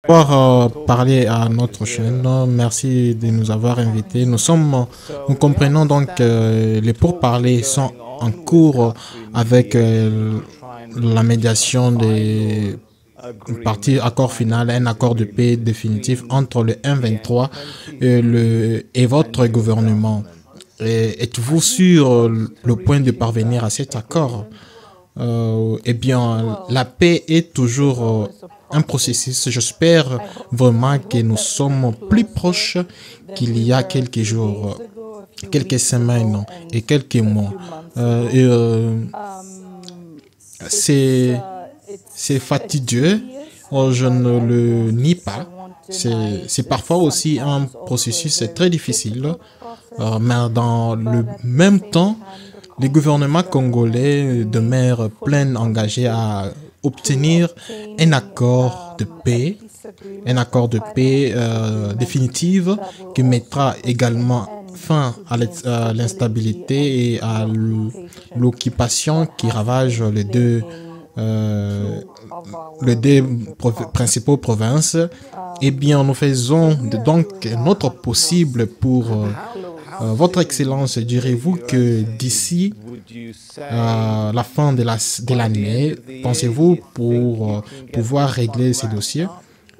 Pour parler à notre chaîne. Merci de nous avoir invités. Nous comprenons donc que les pourparlers sont en cours avec la médiation des parties accord final, un accord de paix définitif entre le M23 et votre gouvernement. Êtes-vous sur le point de parvenir à cet accord? Eh bien, la paix est toujours un processus. J'espère vraiment que nous sommes plus proches qu'il y a quelques jours, quelques semaines et quelques mois. C'est fatidieux, je ne le nie pas. C'est parfois aussi un processus très difficile, mais dans le même temps, les gouvernements congolais demeurent pleins engagés à obtenir un accord de paix définitive qui mettra également fin à l'instabilité et à l'occupation qui ravage les deux principaux provinces. Eh bien, nous faisons donc notre possible pour Votre Excellence. Direz-vous que d'ici la fin de l'année, pensez-vous pour pouvoir régler ces dossiers?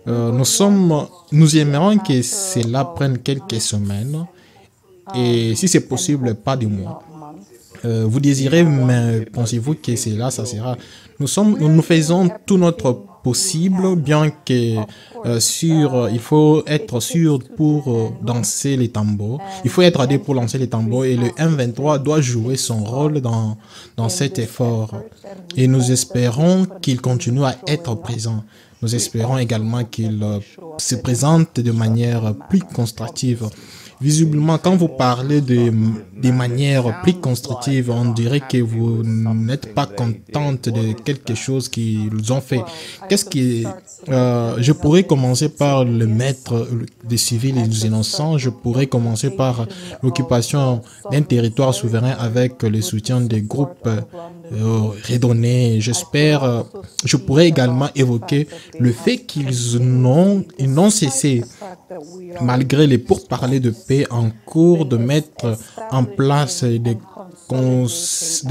Nous aimerions que cela prenne quelques semaines et si c'est possible, pas des mois. Vous désirez, mais pensez-vous que ça sera? Nous faisons tout notre possible, bien que il faut être sûr pour danser les tambours. Il faut être adé pour lancer les tambours et le M23 doit jouer son rôle dans cet effort. Et nous espérons qu'il continue à être présent. Nous espérons également qu'il se présente de manière plus constructive. Visiblement, quand vous parlez de manière plus constructive, on dirait que vous n'êtes pas contente de quelque chose qu'ils ont fait. Je pourrais commencer par le maître des civils et des innocents. Je pourrais commencer par l'occupation d'un territoire souverain avec le soutien des groupes redonnés. Je pourrais également évoquer le fait qu'ils n'ont cessé, malgré les pourparlers de paix en cours, de mettre en place de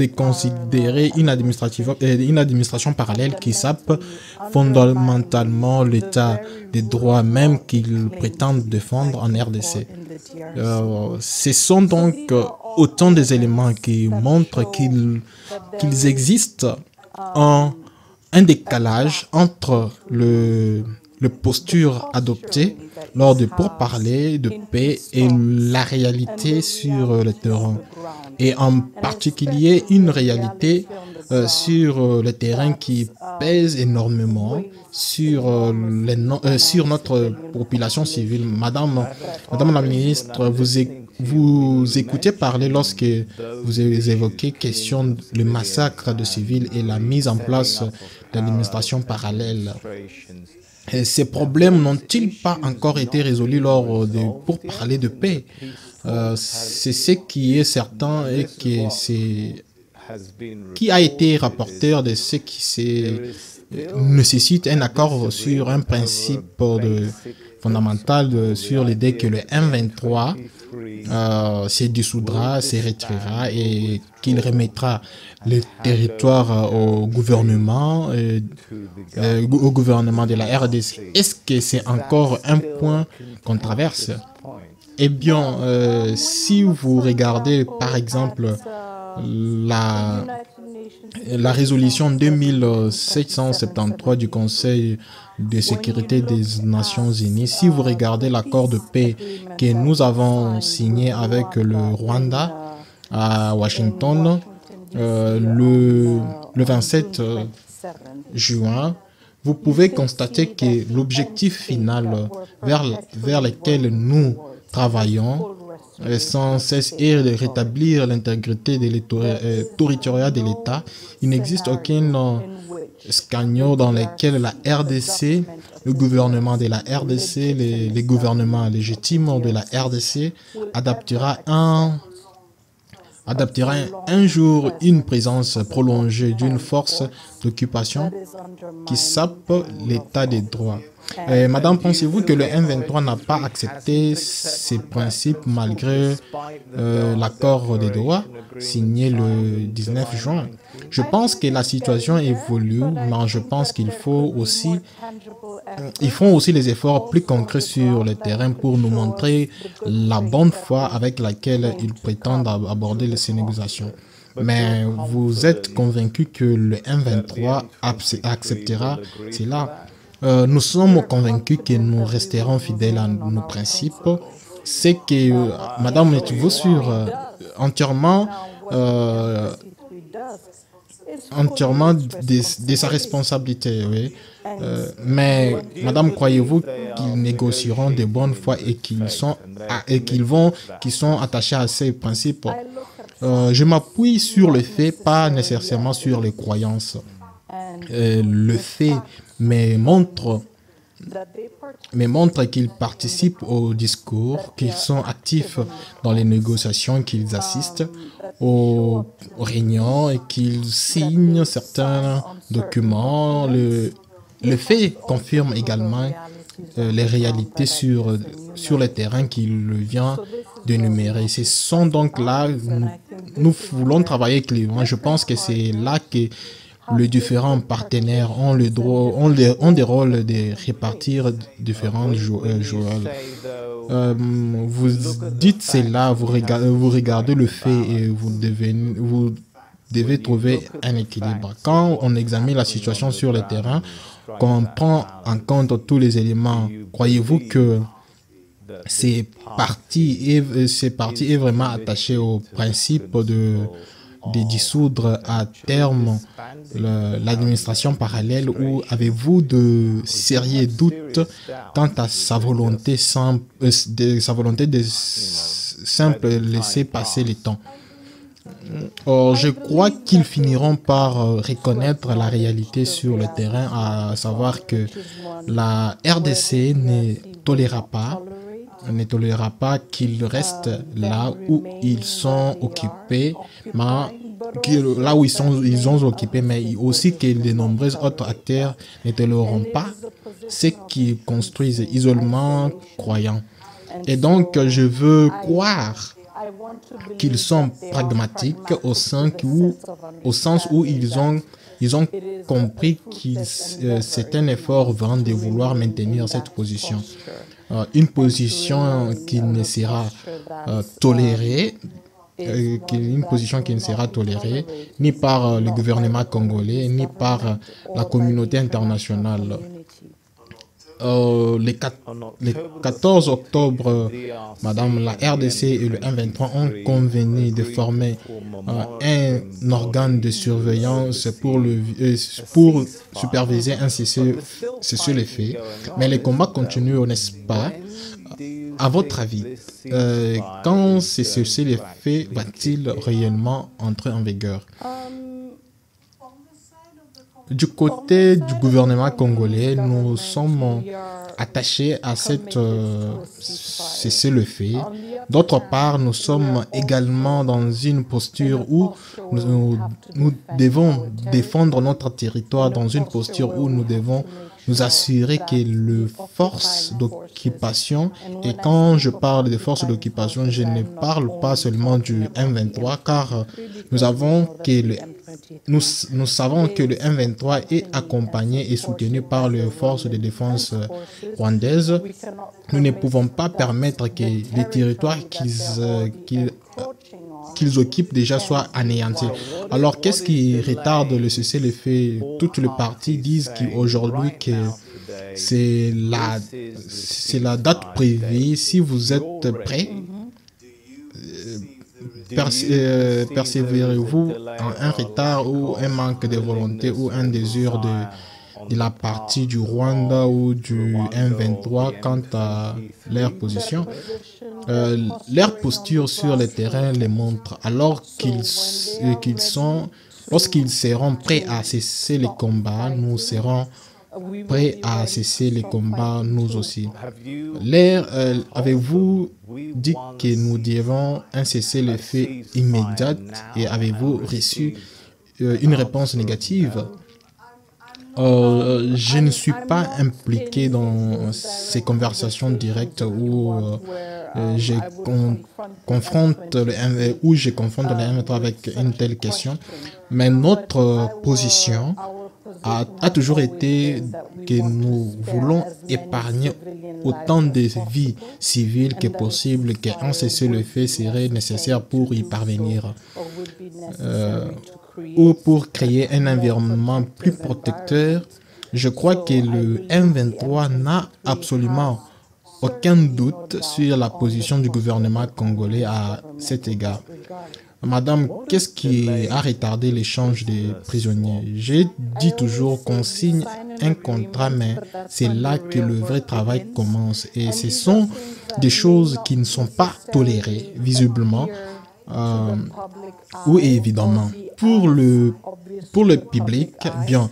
considérer une administration parallèle qui sape fondamentalement l'état des droits même qu'ils prétendent défendre en RDC. Ce sont donc autant des éléments qui montrent qu'ils existent un décalage entre le posture adoptée lors de pourparlers de paix et la réalité sur le terrain. Et en particulier, une réalité sur le terrain qui pèse énormément sur notre population civile. Madame la ministre, vous écoutez parler lorsque vous évoquez le massacre de civils et la mise en place de l'administration parallèle. Ces problèmes n'ont-ils pas encore été résolus lors de pourparlers de paix? C'est ce qui est certain et qui a été rapporteur de ce qui nécessite un accord sur un principe fondamental sur l'idée que le M23 se dissoudra, se retirera et qu'il remettra le territoire au gouvernement de la RDC. Est-ce que c'est encore un point qu'on traverse? Eh bien, si vous regardez par exemple la résolution 2773 du Conseil de sécurité des Nations Unies, si vous regardez l'accord de paix que nous avons signé avec le Rwanda à Washington le 27 juin, vous pouvez constater que l'objectif final vers lequel nous travaillons sans cesse est de rétablir l'intégrité territoriale de l'État. Il n'existe aucun scénario dans lequel la RDC, le gouvernement de la RDC, les gouvernements légitimes de la RDC adaptera adaptera un jour une présence prolongée d'une force d'occupation qui sape l'état des droits. Madame, pensez-vous que le M23 n'a pas accepté ces principes malgré l'accord des droits signé le 19 juin? Je pense que la situation évolue, mais je pense qu'il faut aussi, ils font aussi les efforts plus concrets sur le terrain pour nous montrer la bonne foi avec laquelle ils prétendent aborder ces négociations. Mais vous êtes convaincu que le M23 acceptera cela? Nous sommes convaincus que nous resterons fidèles à nos principes. C'est que, Madame, êtes-vous sûre entièrement de sa responsabilité, oui. Mais, Madame, croyez-vous qu'ils négocieront de bonne foi et qu'ils sont attachés à ces principes? Je m'appuie sur le fait, pas nécessairement sur les croyances. Le fait me montre qu'ils participent au discours, qu'ils sont actifs dans les négociations, qu'ils assistent aux réunions et qu'ils signent certains documents. Le fait confirme également les réalités sur le terrain qu'il vient d'énumérer. Ce sont donc là, nous voulons travailler avec les gens. Je pense que c'est là que les différents partenaires ont des rôles de répartir différents joueurs. Vous dites cela, vous regardez le fait et vous devez trouver un équilibre. Quand on examine la situation sur le terrain, qu'on prend en compte tous les éléments, croyez-vous que ces partis est vraiment attaché au principe de dissoudre à terme l'administration parallèle, ou avez-vous de sérieux doutes quant à sa volonté de simple laisser passer le temps? Or, je crois qu'ils finiront par reconnaître la réalité sur le terrain, à savoir que la RDC ne tolérera pas qu'ils restent là où ils sont occupés, mais aussi que de nombreux autres acteurs ne toléreront pas ce qu'ils construisent isolement croyant. Et donc, je veux croire qu'ils sont pragmatiques au sens où ils ont compris que c'est un effort vain de vouloir maintenir cette position. Une position qui ne sera tolérée, ni par le gouvernement congolais, ni par la communauté internationale. Le 14 octobre, Madame, la RDC et le M23 ont convenu de former un organe de surveillance pour superviser un cessez-le-feu. Mais les combats continuent, n'est-ce pas? À votre avis, quand ce cessez-le-feu va-t-il réellement entrer en vigueur? Du côté du gouvernement congolais, nous sommes attachés à cette cessez-le-feu. D'autre part, nous sommes également dans une posture où nous devons défendre notre territoire, dans une posture où nous devons nous assurer que les forces d'occupation, et quand je parle de forces d'occupation, je ne parle pas seulement du M23, car nous savons que le M23 est accompagné et soutenu par les forces de défense rwandaises. Nous ne pouvons pas permettre que les territoires qu'ils occupent déjà soient anéantis. Alors, qu'est-ce qui retarde le cessez-le-feu? Toutes les parties disent qu'aujourd'hui, c'est la date prévue. Si vous êtes prêts, persévérez-vous en un retard ou un manque de volonté ou un désir de la partie du Rwanda ou du M23 quant à leur position? Leur posture sur le terrain les montre. Alors lorsqu'ils seront prêts à cesser les combats, nous serons prêts à cesser les combats, nous aussi. L'air, avez-vous dit que nous devons un cessez-le-feu immédiat et avez-vous reçu une réponse négative? Je ne suis pas impliqué dans ces conversations directes où je confronte le M23 avec une telle question, mais notre position a toujours été que nous voulons épargner autant de vies civiles que possible, qu'un cessez-le-feu serait nécessaire pour y parvenir. Ou pour créer un environnement plus protecteur. Je crois que le M23 n'a absolument aucun doute sur la position du gouvernement congolais à cet égard. Madame, qu'est-ce qui a retardé l'échange des prisonniers? J'ai dit toujours qu'on signe un contrat, mais c'est là que le vrai travail commence. Et ce sont des choses qui ne sont pas tolérées, visiblement. Ou évidemment, pour le public, bien,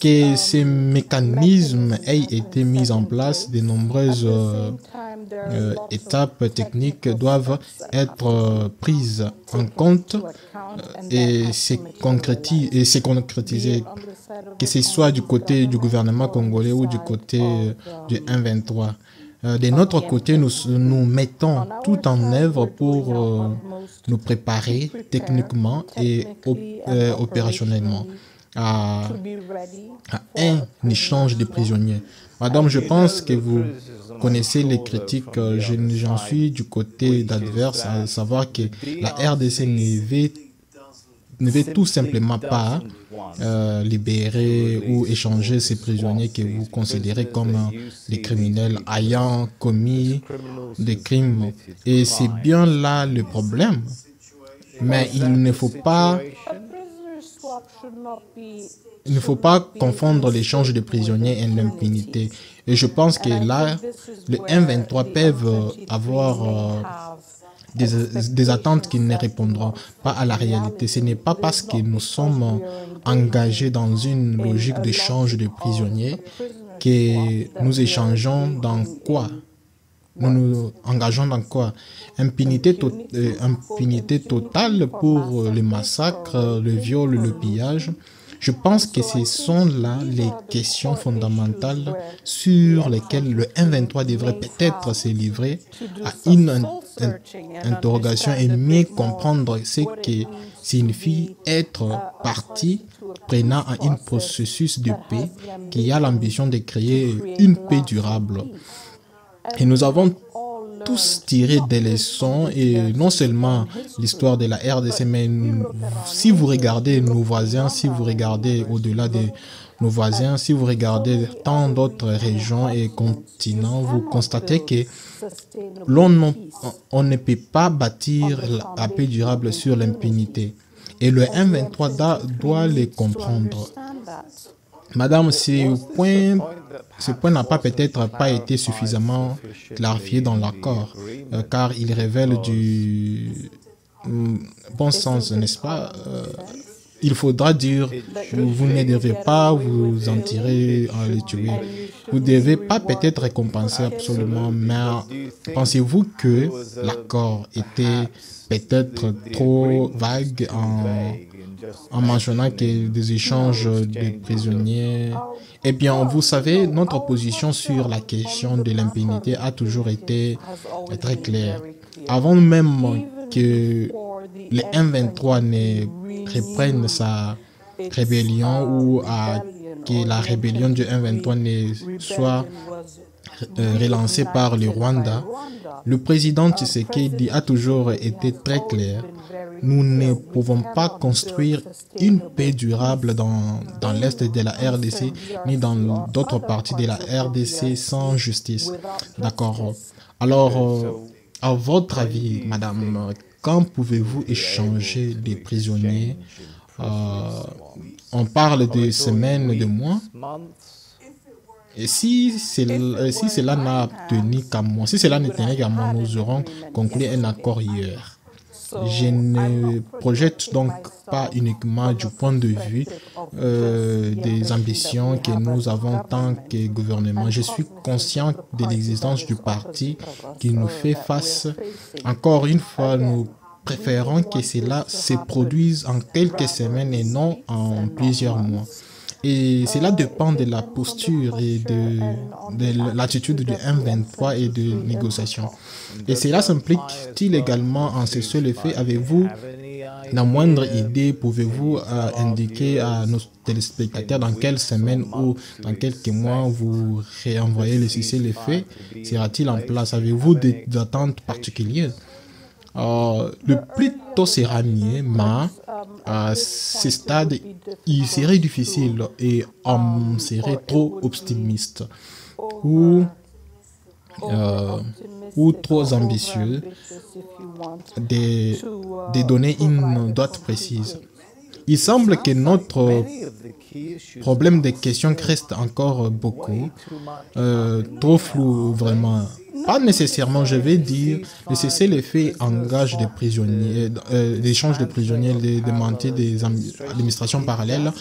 que ces mécanismes aient été mis en place, de nombreuses étapes techniques doivent être prises en compte et c'est concrétisé, que ce soit du côté du gouvernement congolais ou du côté du M23. De notre côté, nous mettons tout en œuvre pour nous préparer techniquement et opérationnellement à un échange de prisonniers. Madame, je pense que vous connaissez les critiques. J'en suis du côté d'adverse, à savoir que la RDC ne veut tout simplement pas libérer ou échanger ces prisonniers que vous considérez comme des criminels ayant commis des crimes. Et c'est bien là le problème. Mais il ne faut pas confondre l'échange de prisonniers et l'impunité. Et je pense que là, le M23 peuvent avoir des attentes qui ne répondront pas à la réalité. Ce n'est pas parce que nous sommes engagés dans une logique d'échange de prisonniers que nous échangeons dans quoi? Nous nous engageons dans quoi? Impunité totale pour les massacres, le viol, le pillage. Je pense que ce sont là les questions fondamentales sur lesquelles le M23 devrait peut-être se livrer à une interrogation et mieux comprendre ce que signifie être partie prenant à un processus de paix qui a l'ambition de créer une paix durable. Et nous avons tous tiré des leçons, et non seulement l'histoire de la RDC, mais si vous regardez nos voisins, si vous regardez au-delà de nos voisins, si vous regardez tant d'autres régions et continents, vous constatez que on ne peut pas bâtir la paix durable sur l'impunité. Et le M23 doit les comprendre. Madame, ce point n'a peut-être pas été suffisamment clarifié dans l'accord, car il révèle du bon sens, n'est-ce pas? Il faudra dire, vous ne devez pas vous en tirer à les tuer. Vous ne devez pas peut-être récompenser absolument, mais pensez-vous que l'accord était peut-être trop vague en mentionnant que des échanges de prisonniers? Eh bien, vous savez, notre position sur la question de l'impunité a toujours été très claire. Avant même que le M23 ne reprenne sa rébellion ou que la rébellion du M23 ne soit relancée par le Rwanda, le président Tshisekedi a toujours été très clair. Nous ne pouvons pas construire une paix durable dans l'est de la RDC ni dans d'autres parties de la RDC sans justice. D'accord. Alors, à votre avis, madame, quand pouvez-vous échanger des prisonniers? On parle de semaines, de mois. Et si cela n'a tenu qu'à moi, si cela ne tenait qu'à moi, nous aurons conclu un accord hier. Je ne projette donc pas uniquement du point de vue des ambitions que nous avons en tant que gouvernement. Je suis conscient de l'existence du parti qui nous fait face. Encore une fois, nous préférons que cela se produise en quelques semaines et non en plusieurs mois. Et cela dépend de la posture et de l'attitude du M23 et de négociation. Et cela s'implique-t-il également en ce seul effet? Avez-vous la moindre idée? Pouvez-vous indiquer à nos téléspectateurs dans quelle semaine ou dans quelques mois vous réenvoyez le cessez-le-feu? Sera-t-il en place? Avez-vous des attentes particulières? Le plus tôt sera mieux, mais à ce stade, il serait difficile et on serait trop optimiste ou trop ambitieux de donner une date précise. Il semble que notre problème de questions reste encore beaucoup, trop flou vraiment. Pas nécessairement, je vais dire, le cessez-le-feu engage des prisonniers, l'échange de prisonniers, des démentis des administrations parallèles.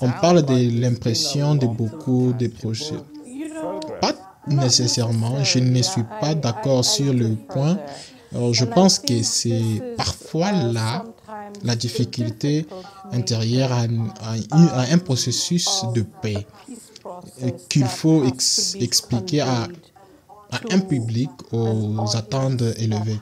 On parle de l'impression de beaucoup de projets. Pas nécessairement, je ne suis pas d'accord sur le point. Je pense que c'est parfois là la difficulté intérieure à un processus de paix qu'il faut expliquer à un public aux attentes élevées.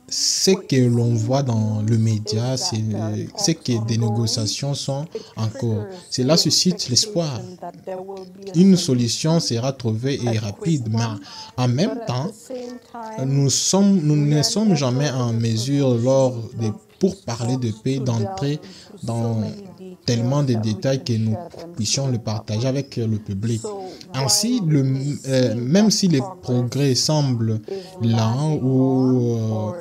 Ce que l'on voit dans le média, c'est que des négociations sont en cours. Cela suscite l'espoir. Une solution sera trouvée et rapide, mais en même temps, nous ne sommes jamais en mesure lors des pourparlers de paix d'entrer dans tellement de détails que nous puissions le partager avec le public. Ainsi, même si les progrès semblent lents ou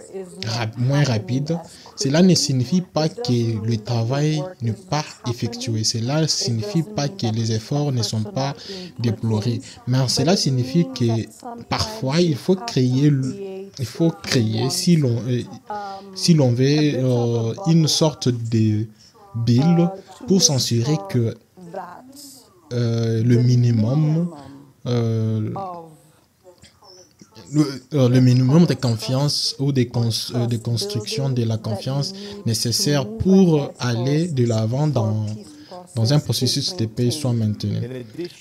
moins rapides, cela ne signifie pas que le travail n'est pas effectué. Cela ne signifie pas que les efforts ne sont pas déplorés. Mais cela signifie que parfois, il faut créer, si l'on veut, une sorte de bill pour s'assurer que le minimum de confiance ou de construction de la confiance nécessaire pour aller de l'avant dans un processus de paix soit maintenu.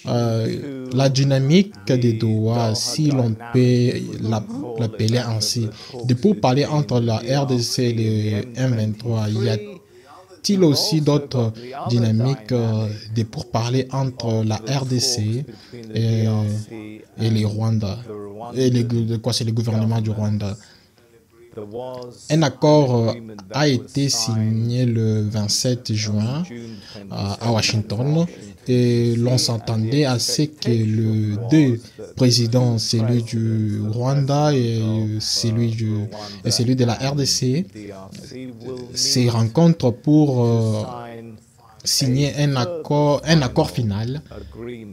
La dynamique des Doha, si l'on peut l'appeler ainsi, de pourparlers entre la RDC et le M23, il y a-t-il aussi d'autres dynamiques de pourparlers entre la RDC et le Rwanda? Et c'est le gouvernement du Rwanda. Un accord a été signé le 27 juin à Washington et l'on s'attendait à ce que les deux présidents, celui du Rwanda et celui de la RDC, se rencontrent pour signer un accord final.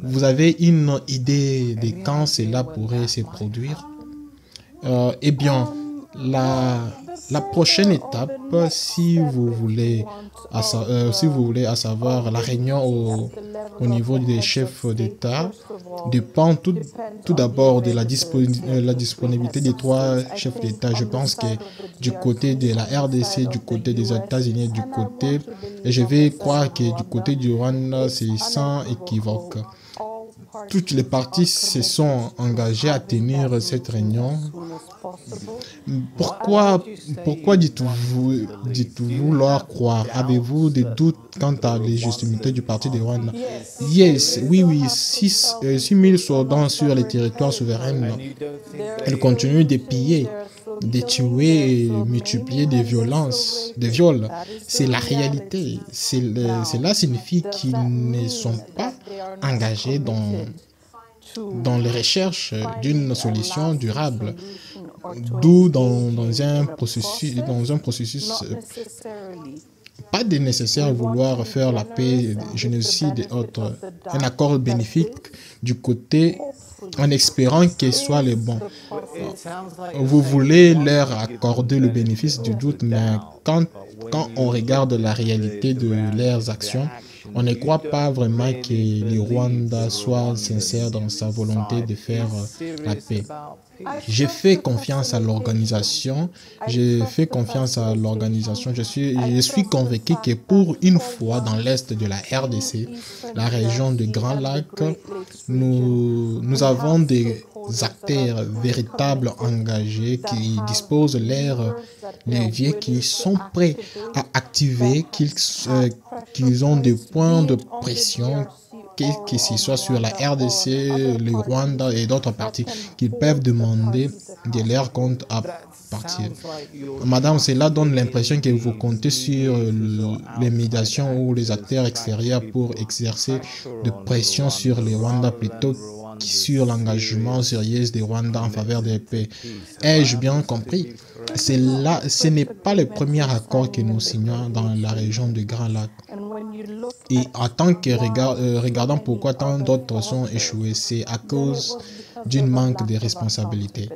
Vous avez une idée de quand cela pourrait se produire? Eh bien, la prochaine étape, si vous voulez, à savoir la réunion au niveau des chefs d'État, dépend tout d'abord de la disponibilité des trois chefs d'État. Je pense que du côté de la RDC, du côté des États-Unis, et je vais croire que du côté du Rwanda, c'est sans équivoque. Toutes les parties se sont engagées à tenir cette réunion. Pourquoi dites-vous leur croire? Avez-vous des doutes quant à la légitimité du parti de Rwanda? Oui, 6 000 soldats sur les territoires souverains. Ils continuent de piller, de tuer et multiplier des viols. C'est la réalité. Cela signifie qu'ils ne sont pas engagés dans les recherches d'une solution durable, d'où dans un processus pas de nécessaire vouloir faire la paix, génocide et autres, un accord bénéfique du côté en espérant qu'il soit le bon. Vous voulez leur accorder le bénéfice du doute, mais quand quand on regarde la réalité de leurs actions, on ne croit pas vraiment que le Rwanda soit sincère dans sa volonté de faire la paix. J'ai fait confiance à l'organisation. J'ai fait confiance à l'organisation. Je suis convaincu que pour une fois dans l'est de la RDC, la région de Grand Lac, nous avons des acteurs véritables engagés qui disposent leurs leviers, qui sont prêts à activer, qu'ils ont des points de pression, que ce soit sur la RDC, le Rwanda et d'autres parties, qu'ils peuvent demander de leur compte à partir. Madame, cela donne l'impression que vous comptez sur les médiations ou les acteurs extérieurs pour exercer de pression sur le Rwanda plutôt que sur l'engagement sérieux des Rwanda en faveur de la paix. Ai-je bien compris? Ce n'est pas le premier accord que nous signons dans la région de Grand Lac. Et en tant que regardant pourquoi tant d'autres ont échoué, c'est à cause d'un manque de responsabilité.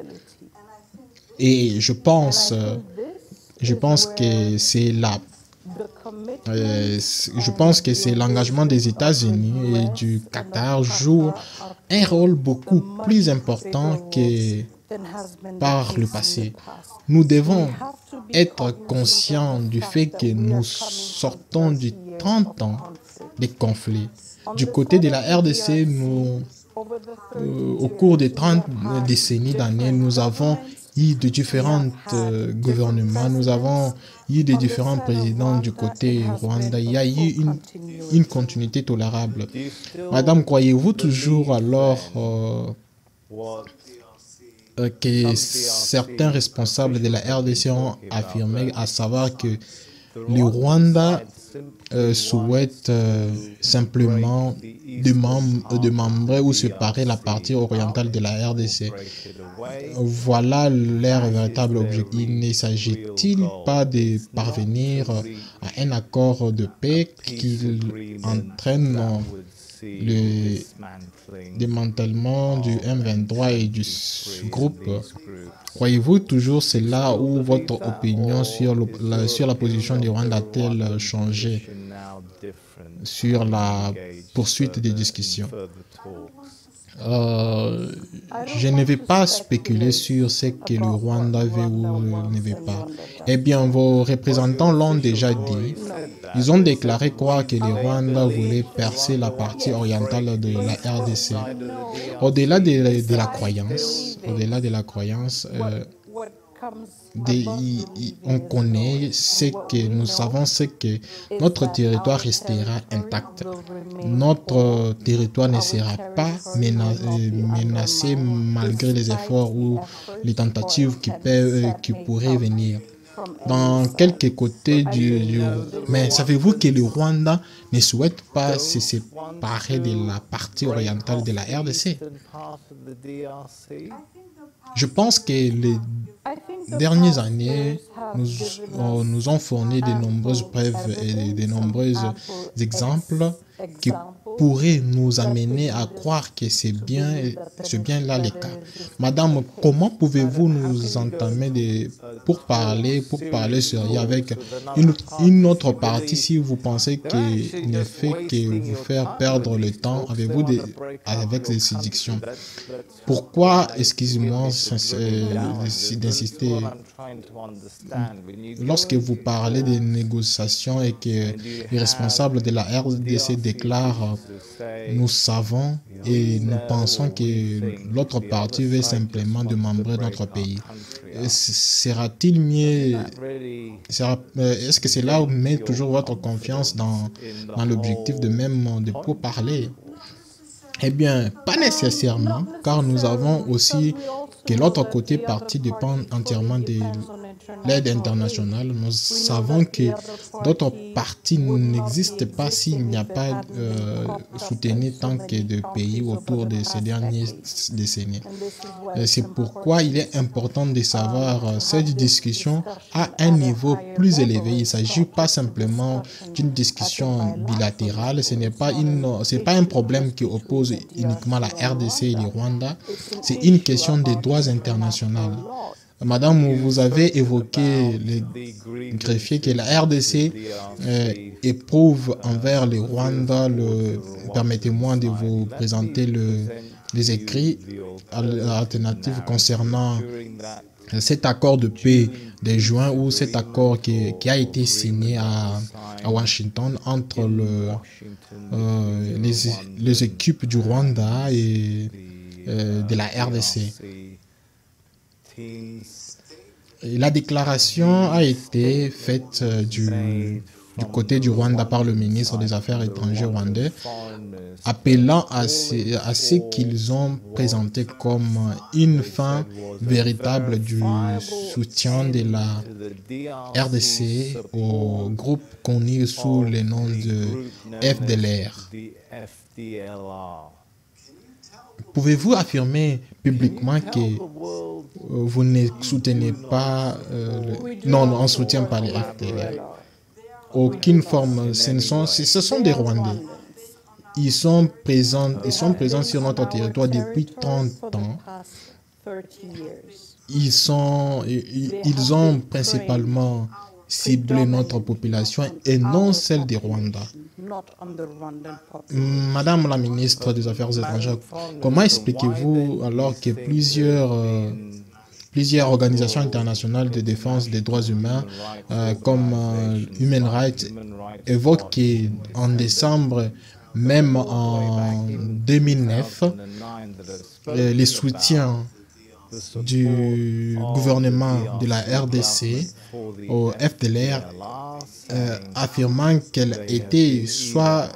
Et je pense que c'est l'engagement des États-Unis et du Qatar joue un rôle beaucoup plus important que par le passé. Nous devons être conscients du fait que nous sortons de 30 ans de conflits. Du côté de la RDC, au cours des 30 décennies d'années, nous avons eu de différents gouvernements, nous avons eu de différents présidents du côté Rwanda. Il y a eu une continuité tolérable. Madame, croyez-vous toujours alors que certains responsables de la RDC ont affirmé, à savoir que le Rwanda souhaite simplement démembrer ou séparer la partie orientale de la RDC. Voilà leur véritable objectif. Ne s'agit-il pas de parvenir à un accord de paix qui entraîne le démantèlement du M23 et du groupe? Croyez-vous toujours cela ou votre opinion sur la position du Rwanda a-t-elle changé sur la poursuite des discussions? Je ne vais pas spéculer sur ce que le Rwanda veut ou ne veut pas. Eh bien, vos représentants l'ont déjà dit. Ils ont déclaré croire que le Rwanda voulait percer la partie orientale de la RDC. Au-delà de la croyance, on connaît ce que nous savons, c'est que notre territoire restera intact. Notre territoire ne sera pas menacé malgré les efforts ou les tentatives qui pourraient venir. Dans quelques côtés mais savez-vous que le Rwanda ne souhaite pas se séparer de la partie orientale de la RDC? Je pense que les dernières années nous ont fourni de nombreuses preuves et de nombreux exemples qui pourraient nous amener à croire que c'est bien là le cas. Madame, comment pouvez-vous nous entamer pour parler sérieux avec une autre partie si vous pensez qu'il ne fait que vous faire perdre le temps avec ces séductions? Pourquoi, excusez-moi d'insister, lorsque vous parlez des négociations et que les responsables de la RDC déclarent nous savons et nous pensons que l'autre partie veut simplement démembrer notre pays. Sera-t-il mieux? Est-ce que cela met toujours votre confiance dans l'objectif de pourparler? Eh bien, pas nécessairement, car nous avons aussi que l'autre côté partie dépend entièrement de l'aide internationale. Nous savons que d'autres parties n'existent pas s'il n'y a pas soutenu tant que de pays autour de ces dernières décennies. C'est pourquoi il est important de savoir cette discussion à un niveau plus élevé. Il ne s'agit pas simplement d'une discussion bilatérale. Ce n'est pas un problème qui oppose uniquement la RDC et le Rwanda. C'est une question des droits internationaux. Madame, vous avez évoqué les greffiers que la RDC éprouve envers le Rwanda. Permettez-moi de vous présenter les écrits alternatifs concernant cet accord de paix de juin ou cet accord qui a été signé à Washington entre les équipes du Rwanda et de la RDC. Et la déclaration a été faite du côté du Rwanda par le ministre des Affaires étrangères rwandais, appelant à ce qu'ils ont présenté comme une fin véritable du soutien de la RDC au groupe connu sous le nom de FDLR. Pouvez-vous affirmer publiquement que vous ne soutenez pas... Non, on ne soutient pas les FDLR. Aucune forme. Ce sont des Rwandais. Ils sont présents sur notre territoire depuis 30 ans. Ils ont principalement ciblé notre population et non celle des Rwandais. Madame la ministre des Affaires étrangères, comment expliquez-vous alors que plusieurs organisations internationales de défense des droits humains, comme Human Rights, évoquent qu'en décembre, même en 2009, les soutiens du gouvernement de la RDC au FDLR, affirmant qu'elles étaient soit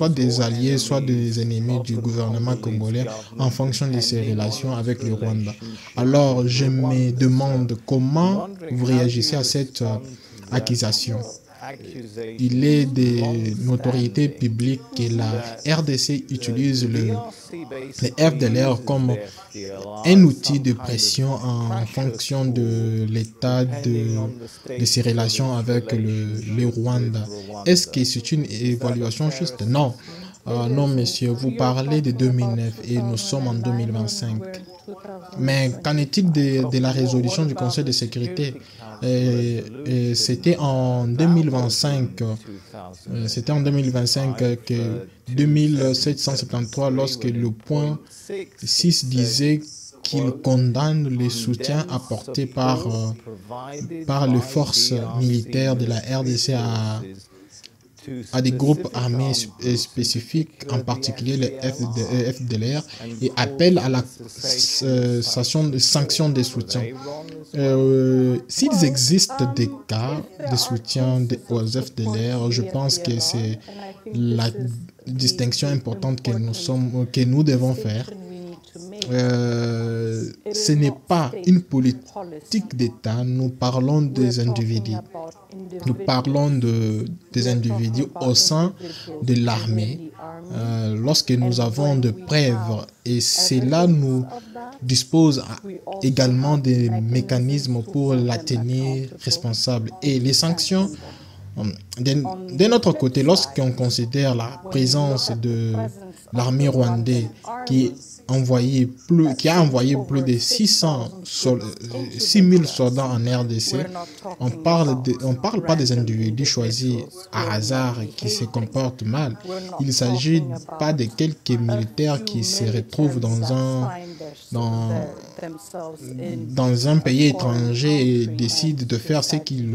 des alliés, soit des ennemis du gouvernement congolais en fonction de ses relations avec le Rwanda. Alors, je me demande comment vous réagissez à cette accusation. Il est de notoriété publique que la RDC utilise le FDLR comme un outil de pression en fonction de l'état de ses relations avec le Rwanda. Est-ce que c'est une évaluation juste? Non. Non, monsieur, vous parlez de 2009 et nous sommes en 2025. Mais qu'en est-il de la résolution du Conseil de sécurité? C'était en 2025. C'était en 2025 que 2773, lorsque le point 6 disait qu'il condamne les soutiens apportés par les forces militaires de la RDC à des groupes armés spécifiques, en particulier les FDLR, et appelle à la sanction des soutiens. S'il existe des cas de soutien aux FDLR, je pense que c'est la distinction importante que nous devons faire. Ce n'est pas une politique d'État, nous parlons des individus. Nous parlons des individus au sein de l'armée. Lorsque nous avons de preuves, et cela nous dispose également des mécanismes pour la tenir responsable. Et les sanctions, d'un autre côté, lorsqu'on considère la présence de l'armée rwandaise qui a envoyé plus de 6 000 soldats en RDC, on parle pas des individus choisis à hasard qui se comportent mal. Il ne s'agit pas de quelques militaires qui se retrouvent dans un pays étranger et décident de faire ce qui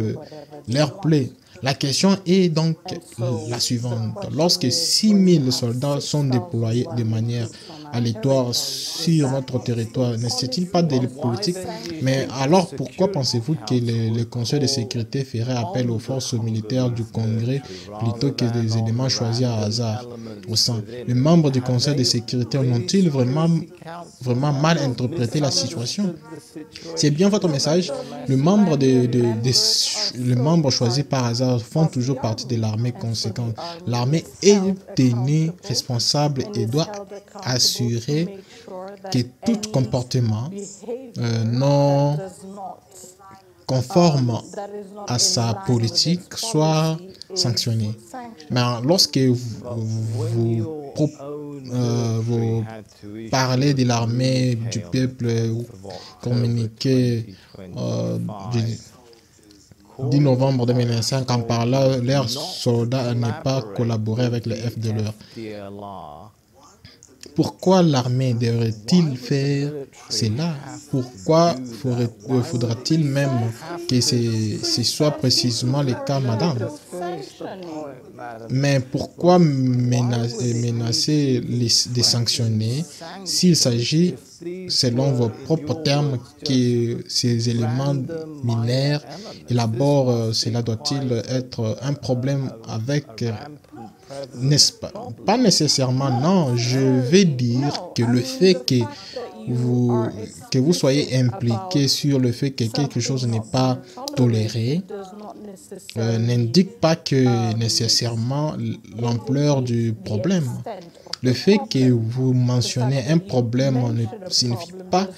leur plaît. La question est donc la suivante. Lorsque 6 000 soldats sont déployés de manière aléatoire sur notre territoire, n'est-il pas de politique? Mais alors pourquoi pensez-vous que le Conseil de sécurité ferait appel aux forces militaires du Congrès plutôt que des éléments choisis à hasard au sein? Les membres du Conseil de sécurité ont-ils vraiment mal interprété la situation? C'est bien votre message. Les membres choisis par hasard font toujours partie de l'armée conséquente. L'armée est tenue responsable et doit assurer que tout comportement conforme à sa politique soit sanctionné. Mais lorsque vous parlez de l'armée du peuple, vous communiquez du 10 novembre 2005 en parlant, leurs soldats n'aient pas collaboré avec le FDLR. Pourquoi l'armée devrait-il faire cela? Pourquoi faudra-t-il même que ce soit précisément le cas, madame? Mais pourquoi menacer de sanctionner s'il s'agit, selon vos propres termes, que ces éléments minaires élaborent, cela doit-il être un problème avec... N'est-ce pas? Pas nécessairement, non. Je vais dire que le fait que vous soyez impliqué sur le fait que quelque chose n'est pas toléré n'indique pas que nécessairement l'ampleur du problème. Le fait que vous mentionnez un problème ne signifie pas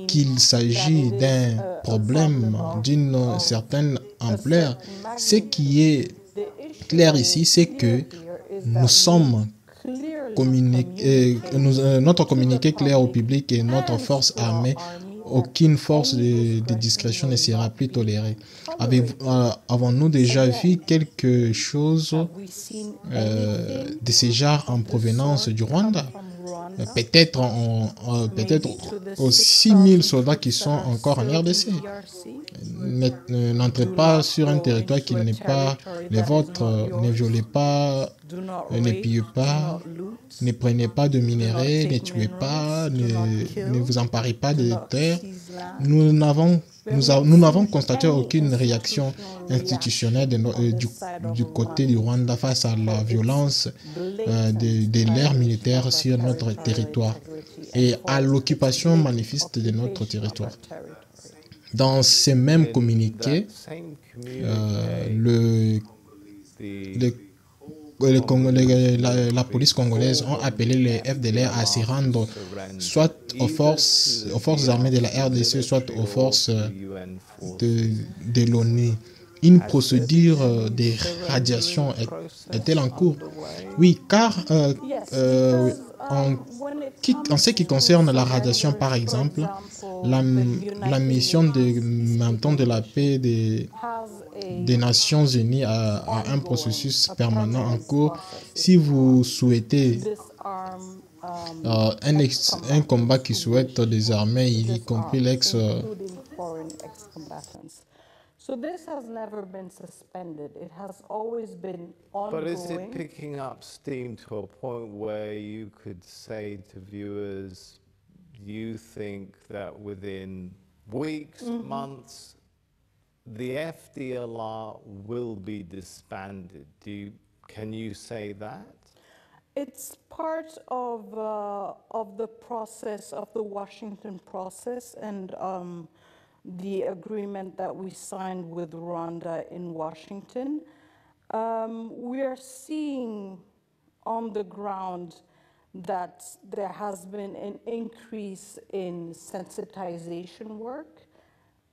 qu'il s'agit d'un problème d'une certaine ampleur. Ce qui est clair ici, c'est que nous sommes notre communiqué clair au public et notre force armée, aucune force de discrétion ne sera plus tolérée. Avons-nous déjà vu quelque chose de ce genre en provenance du Rwanda? Peut-être aux 6000 soldats qui sont encore en RDC. N'entrez pas sur un territoire qui n'est pas le vôtre, ne violez pas, ne pillez pas, ne prenez pas de minerais, ne tuez pas, ne vous emparez pas de terres. Nous n'avons constaté aucune réaction institutionnelle du côté du Rwanda face à la violence de l'ère militaire sur notre territoire et à l'occupation manifeste de notre territoire. Dans ces mêmes communiqués, la police congolaise ont appelé les FDLR à se rendre soit aux forces armées de la RDC, soit aux forces de l'ONU. Une procédure de radiation est-elle en cours? Oui, car en ce qui concerne la radiation, par exemple, la mission de maintien de la paix des Nations Unies a un processus permanent en cours. Si vous souhaitez un combat qui souhaite désarmer, y compris l'ex... So this has never been suspended. It has always been ongoing. But is it picking up steam to a point where you could say to viewers, you think that within weeks, months, the FDLR will be disbanded? Can you say that? It's part of the process, of the Washington process, and the agreement that we signed with Rwanda in Washington. We are seeing on the ground that there has been an increase in sensitization work.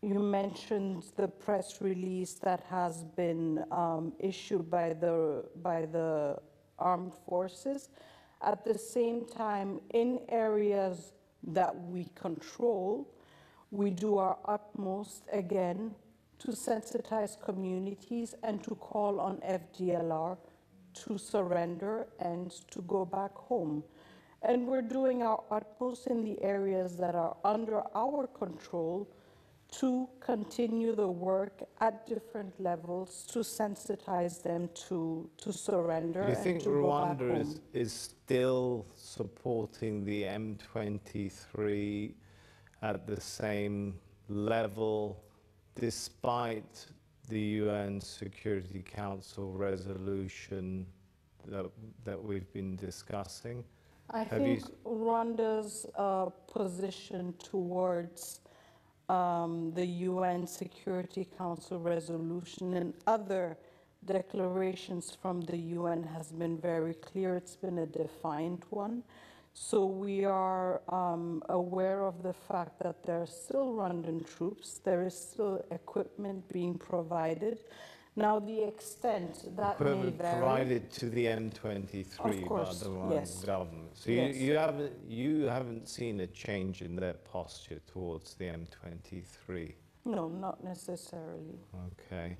You mentioned the press release that has been issued by the armed forces. At the same time, in areas that we control, we do our utmost, again, to sensitize communities and to call on FDLR to surrender and to go back home. And we're doing our utmost in the areas that are under our control to continue the work at different levels to sensitize them to surrender. Do you think Rwanda is still supporting the M23 at the same level, despite the UN Security Council resolution that we've been discussing? I think Rwanda's position towards the UN Security Council resolution and other declarations from the UN has been very clear. It's been a defined one. So we are aware of the fact that there are still Rwandan troops, there is still equipment being provided. Now the extent that may Equipment vary. provided to the M23 Of by course, the Rwandan yes. government. So Yes. you haven't seen a change in their posture towards the M23. No, not necessarily. Okay.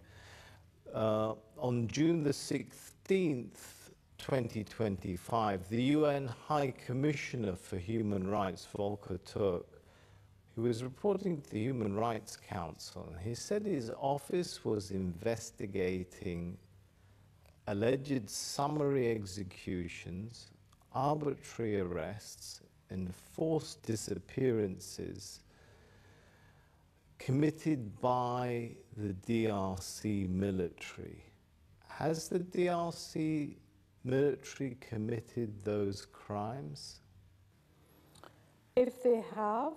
On June the 16th, 2025, the UN High Commissioner for Human Rights, Volker Turk, he was reporting to the Human Rights Council, and he said his office was investigating alleged summary executions, arbitrary arrests, and forced disappearances committed by the DRC military. Has the DRC military committed those crimes? If they have,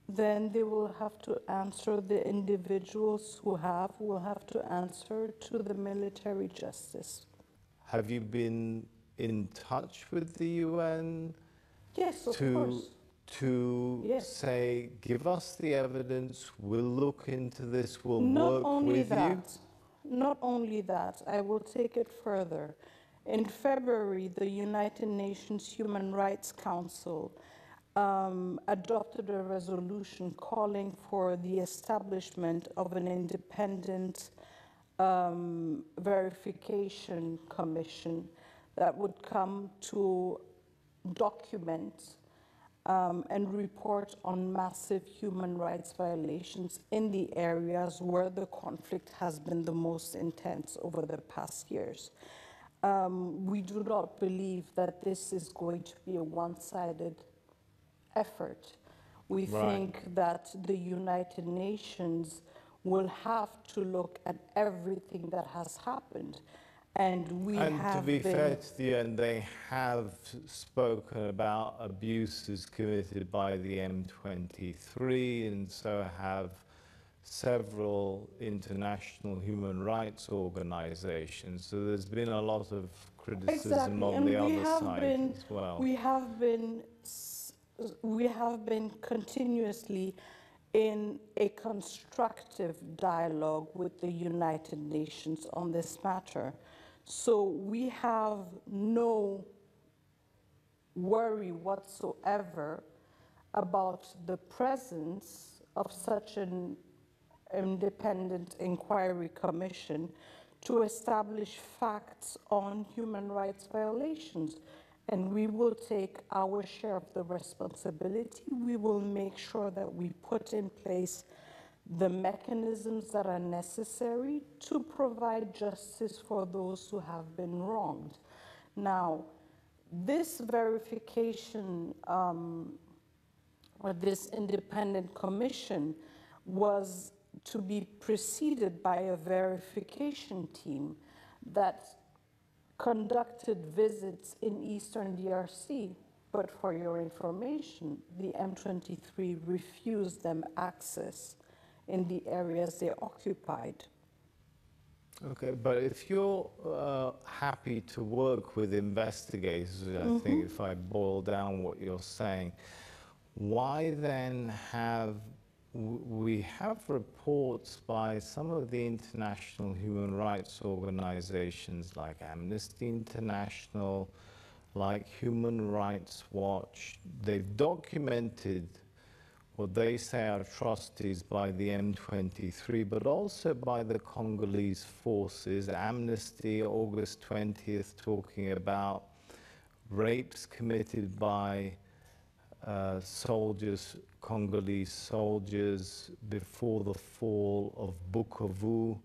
then they will have to answer, the individuals who have will have to answer to the military justice. Have you been in touch with the UN Yes, of to course. Yes. say, give us the evidence, we'll look into this, we'll Not work only with that, not only that, I will take it further. In February, the United Nations Human Rights Council adopted a resolution calling for the establishment of an independent verification commission that would come to document and report on massive human rights violations in the areas where the conflict has been the most intense over the past years. We do not believe that this is going to be a one-sided effort. We Right. think that the United Nations will have to look at everything that has happened. And we And have to be been, fair to the UN, they have spoken about abuses committed by the M23, and so have several international human rights organizations. So there's been a lot of criticism exactly, on and the we other have side been, as well. we have been continuously in a constructive dialogue with the United Nations on this matter. So we have no worry whatsoever about the presence of such an independent inquiry commission to establish facts on human rights violations. And we will take our share of the responsibility. We will make sure that we put in place the mechanisms that are necessary to provide justice for those who have been wronged. Now, this verification or this independent commission was to be preceded by a verification team that conducted visits in Eastern DRC. But for your information, the M23 refused them access in the areas they occupied. Okay, but if you're happy to work with investigators, I think if I boil down what you're saying, why then have we have reports by some of the international human rights organizations like Amnesty International, like Human Rights Watch. They've documented what they say are atrocities by the M23, but also by the Congolese forces. Amnesty, August 20th, talking about rapes committed by soldiers, Congolese soldiers, before the fall of Bukavu.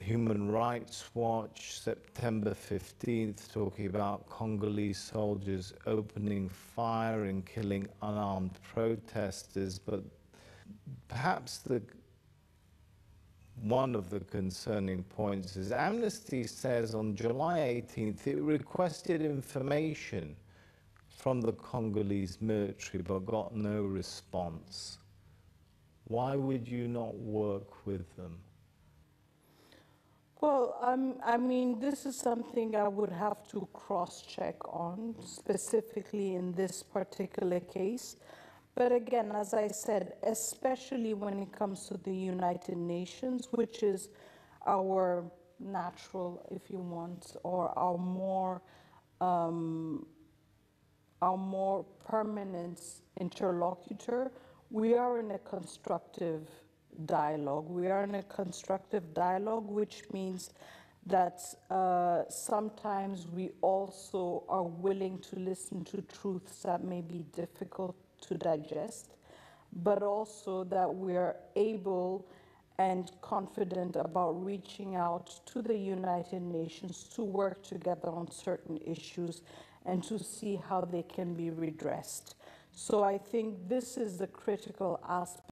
Human Rights Watch, September 15th, talking about Congolese soldiers opening fire and killing unarmed protesters. But perhaps one of the concerning points is Amnesty says on July 18th it requested information from the Congolese military but got no response. Why would you not work with them? Well, I mean, this is something I would have to cross-check on, specifically in this particular case. But again, as I said, especially when it comes to the United Nations, which is our natural, if you want, or our more permanent interlocutor, we are in a constructive dialogue. We are in a constructive dialogue, which means that sometimes we also are willing to listen to truths that may be difficult to digest, but also that we are able and confident about reaching out to the United Nations to work together on certain issues and to see how they can be redressed. So I think this is the critical aspect